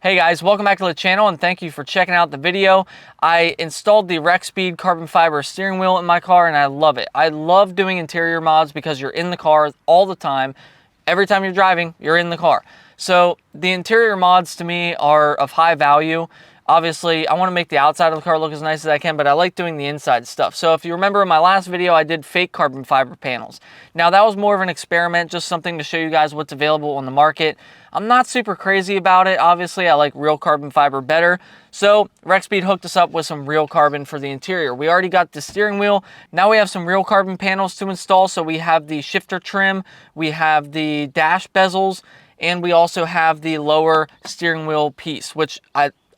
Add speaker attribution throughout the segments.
Speaker 1: Hey guys, welcome back to the channel and thank you for checking out the video. I installed the Rexpeed carbon fiber steering wheel in my car and I love it. I love doing interior mods because you're in the car all the time. Every time you're driving, you're in the car. So the interior mods to me are of high value. Obviously, I want to make the outside of the car look as nice as I can, but I like doing the inside stuff. So if you remember in my last video, I did fake carbon fiber panels. Now that was more of an experiment, just something to show you guys what's available on the market. I'm not super crazy about it. Obviously, I like real carbon fiber better. So Rexpeed hooked us up with some real carbon for the interior. We already got the steering wheel. Now we have some real carbon panels to install. So we have the shifter trim, we have the dash bezels, and we also have the lower steering wheel piece, which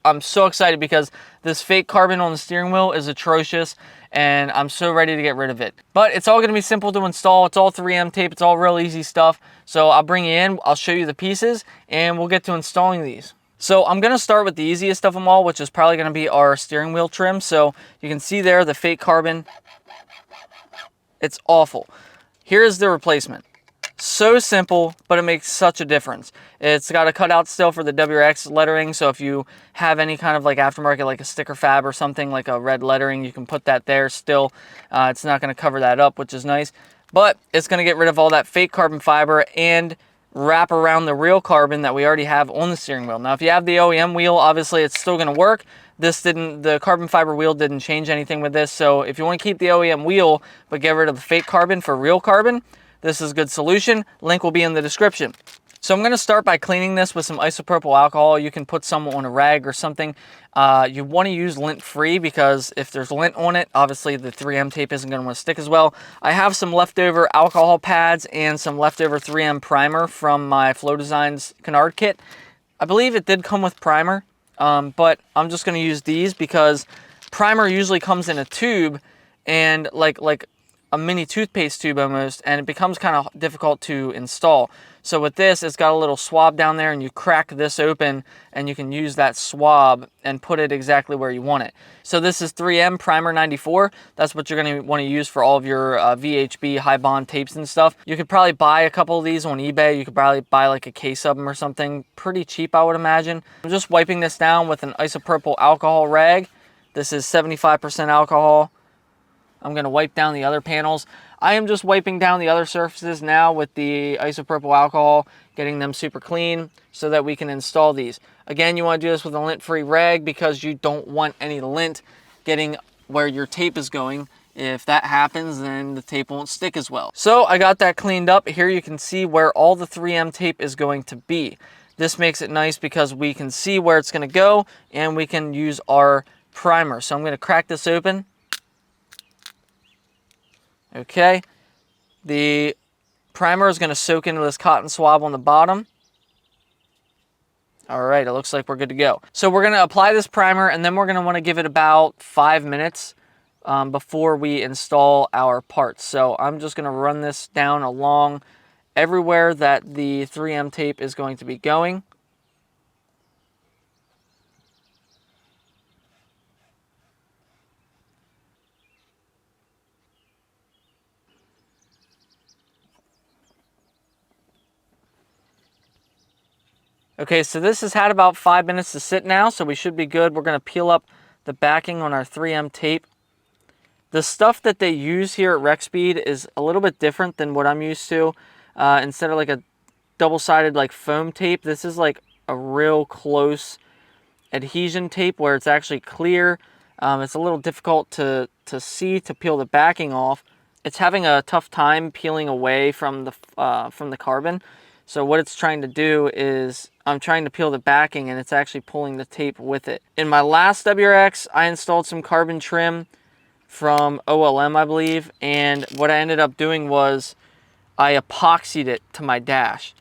Speaker 1: I'm so excited because this fake carbon on the steering wheel is atrocious and I'm so ready to get rid of it. But it's all going to be simple to install. It's all 3M tape. It's all real easy stuff. So I'll bring you in, I'll show you the pieces, and we'll get to installing these. So I'm going to start with the easiest of them all, which is probably going to be our steering wheel trim. So you can see there the fake carbon. It's awful. Here's the replacement. So simple, but it makes such a difference. It's got a cutout still for the WRX lettering, so if you have any kind of like aftermarket, like a sticker fab or something, like a red lettering, you can put that there still. It's not going to cover that up, which is nice, but it's going to get rid of all that fake carbon fiber and wrap around the real carbon that we already have on the steering wheel. Now, if you have the OEM wheel, obviously it's still going to work. The carbon fiber wheel didn't change anything with this, so if you want to keep the OEM wheel, but get rid of the fake carbon for real carbon, this is a good solution. Link will be in the description. So I'm going to start by cleaning this with some isopropyl alcohol. You can put some on a rag or something. You want to use lint-free because if there's lint on it, obviously the 3M tape isn't going to want to stick as well. I have some leftover alcohol pads and some leftover 3M primer from my Flow Designs Canard kit. I believe it did come with primer, but I'm just going to use these because primer usually comes in a tube and like a mini toothpaste tube almost, and it becomes kind of difficult to install. So with this, it's got a little swab down there and you crack this open and you can use that swab and put it exactly where you want it. So this is 3M Primer 94. That's what you're going to want to use for all of your VHB high bond tapes and stuff. You could probably buy a couple of these on eBay. You could probably buy like a case of them or something. Pretty cheap, I would imagine. I'm just wiping this down with an isopropyl alcohol rag. This is 75% alcohol. I'm going to wipe down the other panels. I am just wiping down the other surfaces now with the isopropyl alcohol, getting them super clean so that we can install these. Again, you want to do this with a lint-free rag because you don't want any lint getting where your tape is going. If that happens, then the tape won't stick as well. So I got that cleaned up. Here you can see where all the 3M tape is going to be. This makes it nice because we can see where it's going to go and we can use our primer. So I'm going to crack this open. Okay, the primer is going to soak into this cotton swab on the bottom. All right, it looks like we're good to go. So we're going to apply this primer and then we're going to want to give it about 5 minutes before we install our parts. So I'm just going to run this down along everywhere that the 3M tape is going to be going. Okay, so this has had about 5 minutes to sit now, so we should be good. We're going to peel up the backing on our 3M tape. The stuff that they use here at Rexpeed is a little bit different than what I'm used to. Instead of like a double-sided like foam tape, this is like a real close adhesion tape where it's actually clear. It's a little difficult to see, to peel the backing off. It's having a tough time peeling away from the carbon. So what it's trying to do is I'm trying to peel the backing and it's actually pulling the tape with it. In my last WRX, I installed some carbon trim from OLM, I believe. And what I ended up doing was I epoxied it to my dash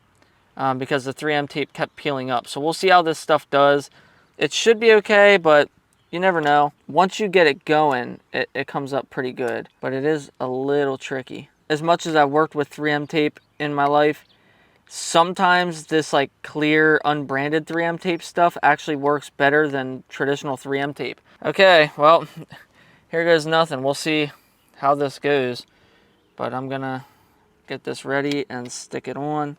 Speaker 1: because the 3M tape kept peeling up. So we'll see how this stuff does. It should be okay, but you never know. Once you get it going, it comes up pretty good. But it is a little tricky. As much as I've worked with 3M tape in my life, sometimes this like clear unbranded 3M tape stuff actually works better than traditional 3M tape. Okay, well, here goes nothing. We'll see how this goes, but I'm gonna get this ready and stick it on.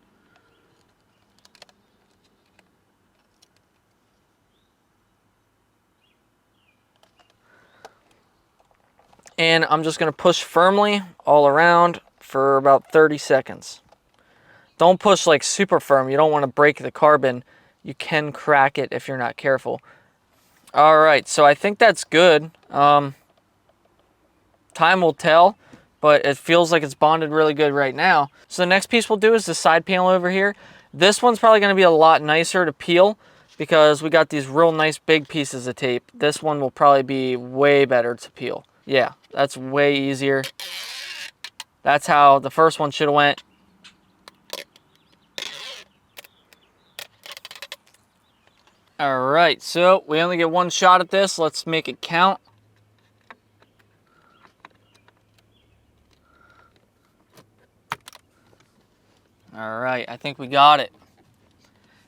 Speaker 1: And I'm just going to push firmly all around for about 30 seconds. Don't push like super firm. You don't want to break the carbon. You can crack it if you're not careful. All right, so I think that's good. Time will tell, but it feels like it's bonded really good right now. So the next piece we'll do is the side panel over here. This one's probably going to be a lot nicer to peel because we got these real nice big pieces of tape. This one will probably be way better to peel. Yeah, that's way easier. That's how the first one should have went. All right, so we only get one shot at this. Let's make it count. All right, I think we got it.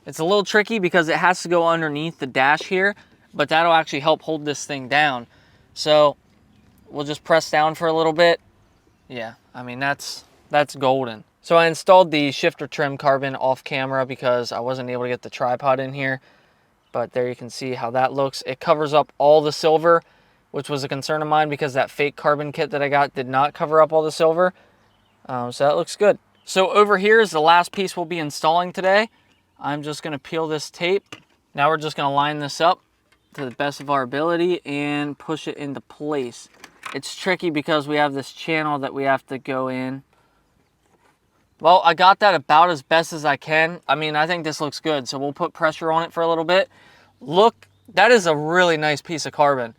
Speaker 1: It's a little tricky because it has to go underneath the dash here, but that'll actually help hold this thing down. So we'll just press down for a little bit. Yeah, I mean, that's golden. So I installed the shifter trim carbon off camera because I wasn't able to get the tripod in here. But there you can see how that looks. It covers up all the silver, which was a concern of mine because that fake carbon kit that I got did not cover up all the silver. So that looks good. So over here is the last piece we'll be installing today. I'm just going to peel this tape. Now we're just going to line this up to the best of our ability and push it into place. It's tricky because we have this channel that we have to go in. Well, I got that about as best as I can. I mean, I think this looks good, so we'll put pressure on it for a little bit. Look, that is a really nice piece of carbon.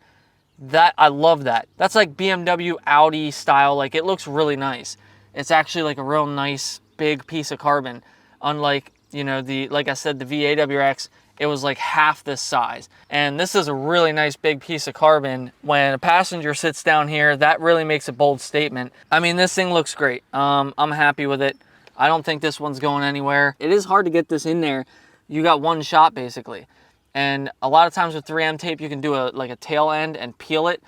Speaker 1: I love that. That's like BMW, Audi style. Like, it looks really nice. It's actually like a real nice big piece of carbon. Unlike, you know, like I said, the WRX, it was like half this size. And this is a really nice big piece of carbon. When a passenger sits down here, that really makes a bold statement. I mean, this thing looks great. I'm happy with it. I don't think this one's going anywhere. It is hard to get this in there. You got one shot basically. And a lot of times with 3M tape, you can do like a tail end and peel it.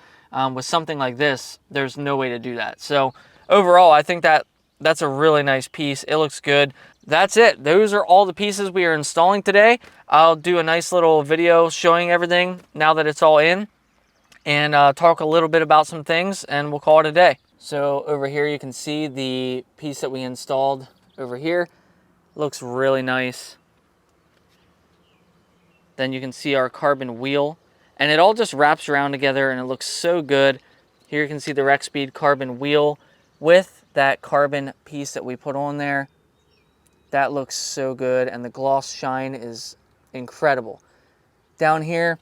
Speaker 1: With something like this, there's no way to do that. So overall, I think that's a really nice piece. It looks good. That's it. Those are all the pieces we are installing today. I'll do a nice little video showing everything now that it's all in and talk a little bit about some things, and we'll call it a day. So over here, you can see the piece that we installed over here. Looks really nice. Then you can see our carbon wheel, and it all just wraps around together and it looks so good. Here you can see the Rexpeed carbon wheel with that carbon piece that we put on there. That looks so good, and the gloss shine is incredible. Down here,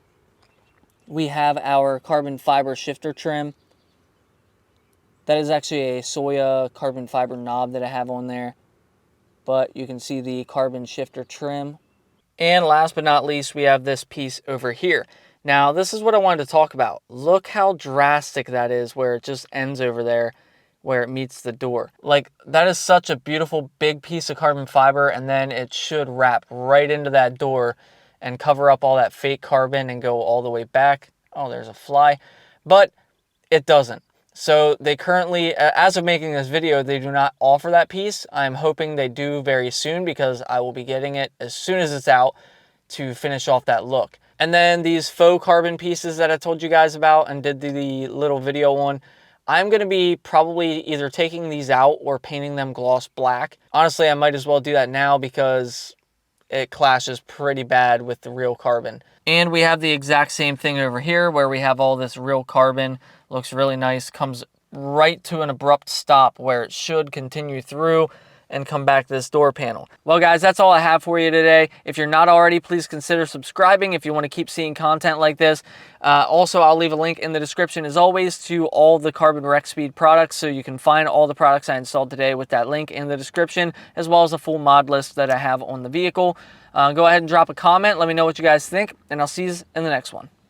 Speaker 1: we have our carbon fiber shifter trim. That is actually a Soya carbon fiber knob that I have on there, but you can see the carbon shifter trim. And last but not least, we have this piece over here. Now, this is what I wanted to talk about. Look how drastic that is, where it just ends over there, where it meets the door. Like, that is such a beautiful big piece of carbon fiber, and then it should wrap right into that door and cover up all that fake carbon and go all the way back. Oh, there's a fly. But it doesn't. So they currently, as of making this video, they do not offer that piece. I'm hoping they do very soon because I will be getting it as soon as it's out to finish off that look. And then these faux carbon pieces that I told you guys about and did the little video on, I'm going to be probably either taking these out or painting them gloss black. Honestly, I might as well do that now because it clashes pretty bad with the real carbon. And we have the exact same thing over here where we have all this real carbon. Looks really nice. Comes right to an abrupt stop where it should continue through and come back to this door panel. Well, guys, that's all I have for you today. If you're not already, please consider subscribing if you want to keep seeing content like this. Also, I'll leave a link in the description, as always, to all the Carbon Rexpeed products, so you can find all the products I installed today with that link in the description, as well as a full mod list that I have on the vehicle. Go ahead and drop a comment. Let me know what you guys think, and I'll see you in the next one.